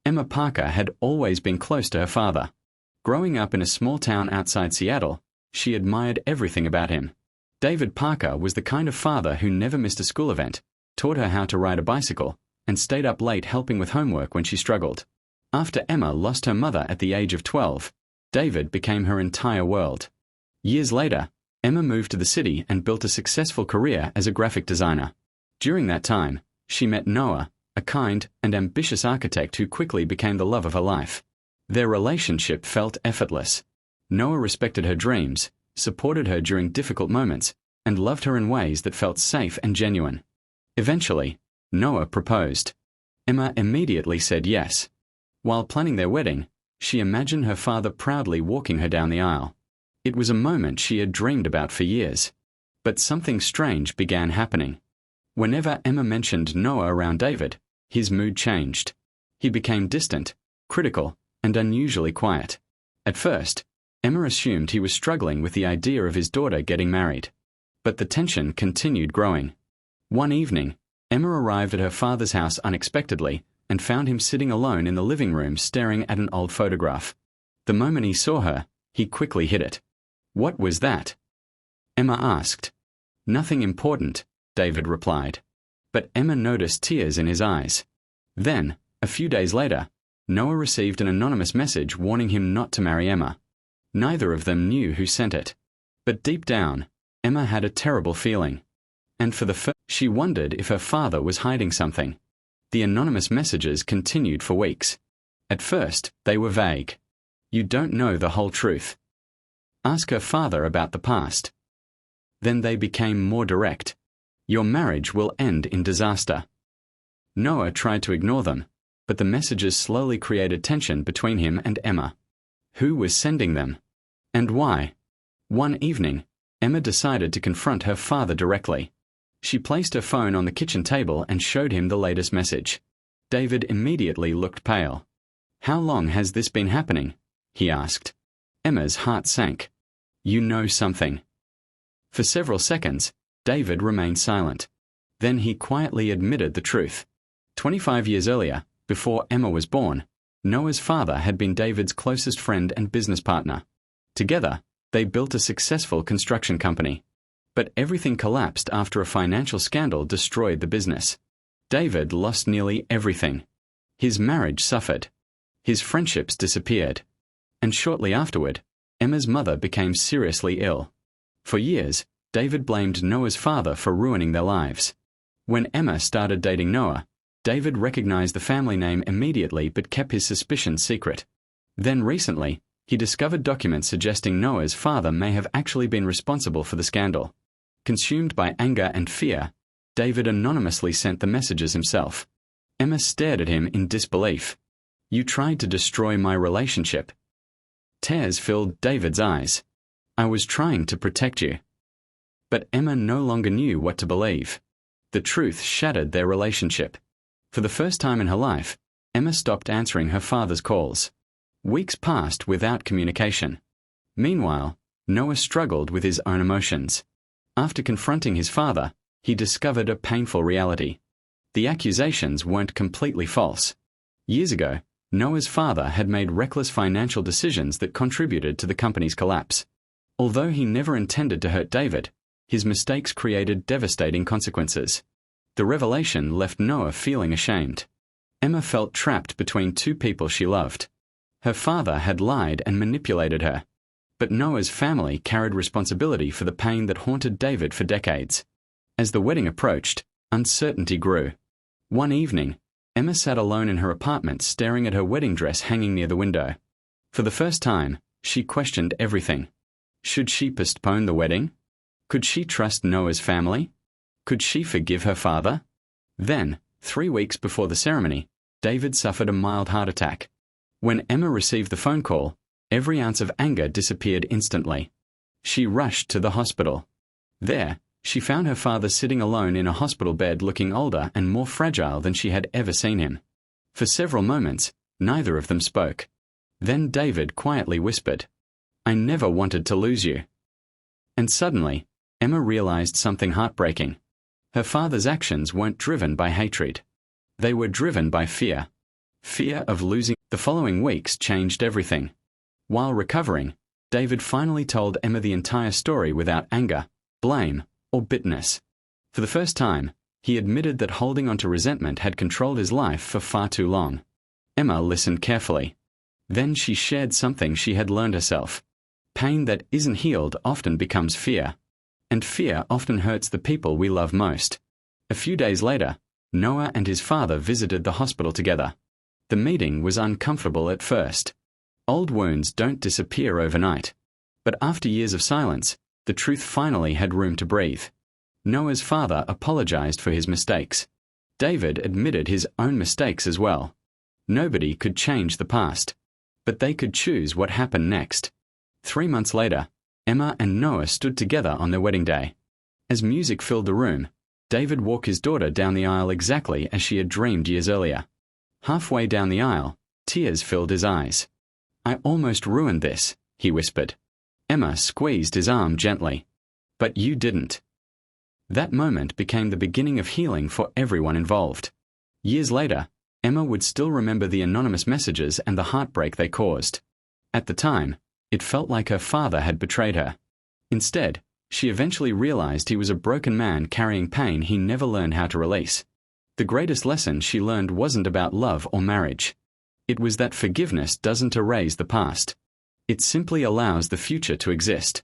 Emma Parker had always been close to her father. Growing up in a small town outside Seattle, she admired everything about him. David Parker was the kind of father who never missed a school event, taught her how to ride a bicycle, and stayed up late helping with homework when she struggled. After Emma lost her mother at the age of 12, David became her entire world. Years later, Emma moved to the city and built a successful career as a graphic designer. During that time, she met Noah, a kind and ambitious architect who quickly became the love of her life. Their relationship felt effortless. Noah respected her dreams, supported her during difficult moments, and loved her in ways that felt safe and genuine. Eventually, Noah proposed. Emma immediately said yes. While planning their wedding, she imagined her father proudly walking her down the aisle. It was a moment she had dreamed about for years. But something strange began happening. Whenever Emma mentioned Noah around David, his mood changed. He became distant, critical, and unusually quiet. At first, Emma assumed he was struggling with the idea of his daughter getting married. But the tension continued growing. One evening, Emma arrived at her father's house unexpectedly and found him sitting alone in the living room staring at an old photograph. The moment he saw her, he quickly hid it. "What was that?" Emma asked. "Nothing important," David replied. But Emma noticed tears in his eyes. Then, a few days later, Noah received an anonymous message warning him not to marry Emma. Neither of them knew who sent it. But deep down, Emma had a terrible feeling. And for the first, she wondered if her father was hiding something. The anonymous messages continued for weeks. At first, they were vague. "You don't know the whole truth. Ask her father about the past." Then they became more direct. "Your marriage will end in disaster." Noah tried to ignore them, but the messages slowly created tension between him and Emma. Who was sending them? And why? One evening, Emma decided to confront her father directly. She placed her phone on the kitchen table and showed him the latest message. David immediately looked pale. "How long has this been happening?" he asked. Emma's heart sank. "You know something." For several seconds, David remained silent. Then he quietly admitted the truth. 25 years earlier, before Emma was born, Noah's father had been David's closest friend and business partner. Together, they built a successful construction company. But everything collapsed after a financial scandal destroyed the business. David lost nearly everything. His marriage suffered. His friendships disappeared. And shortly afterward, Emma's mother became seriously ill. For years, David blamed Noah's father for ruining their lives. When Emma started dating Noah, David recognized the family name immediately but kept his suspicions secret. Then recently, he discovered documents suggesting Noah's father may have actually been responsible for the scandal. Consumed by anger and fear, David anonymously sent the messages himself. Emma stared at him in disbelief. "You tried to destroy my relationship." Tears filled David's eyes. "I was trying to protect you." But Emma no longer knew what to believe. The truth shattered their relationship. For the first time in her life, Emma stopped answering her father's calls. Weeks passed without communication. Meanwhile, Noah struggled with his own emotions. After confronting his father, he discovered a painful reality. The accusations weren't completely false. Years ago, Noah's father had made reckless financial decisions that contributed to the company's collapse. Although he never intended to hurt David, his mistakes created devastating consequences. The revelation left Noah feeling ashamed. Emma felt trapped between two people she loved. Her father had lied and manipulated her. But Noah's family carried responsibility for the pain that haunted David for decades. As the wedding approached, uncertainty grew. One evening, Emma sat alone in her apartment staring at her wedding dress hanging near the window. For the first time, she questioned everything. Should she postpone the wedding? Could she trust Noah's family? Could she forgive her father? Then, 3 weeks before the ceremony, David suffered a mild heart attack. When Emma received the phone call, every ounce of anger disappeared instantly. She rushed to the hospital. There, she found her father sitting alone in a hospital bed looking older and more fragile than she had ever seen him. For several moments, neither of them spoke. Then David quietly whispered, "I never wanted to lose you." And suddenly, Emma realized something heartbreaking. Her father's actions weren't driven by hatred. They were driven by fear. Fear of losing. The following weeks changed everything. While recovering, David finally told Emma the entire story without anger, blame, or bitterness. For the first time, he admitted that holding onto resentment had controlled his life for far too long. Emma listened carefully. Then she shared something she had learned herself. Pain that isn't healed often becomes fear. And fear often hurts the people we love most. A few days later, Noah and his father visited the hospital together. The meeting was uncomfortable at first. Old wounds don't disappear overnight. But after years of silence, the truth finally had room to breathe. Noah's father apologized for his mistakes. David admitted his own mistakes as well. Nobody could change the past, but they could choose what happened next. 3 months later, Emma and Noah stood together on their wedding day. As music filled the room, David walked his daughter down the aisle exactly as she had dreamed years earlier. Halfway down the aisle, tears filled his eyes. "I almost ruined this," he whispered. Emma squeezed his arm gently. "But you didn't." That moment became the beginning of healing for everyone involved. Years later, Emma would still remember the anonymous messages and the heartbreak they caused. At the time, it felt like her father had betrayed her. Instead, she eventually realized he was a broken man carrying pain he never learned how to release. The greatest lesson she learned wasn't about love or marriage. It was that forgiveness doesn't erase the past. It simply allows the future to exist.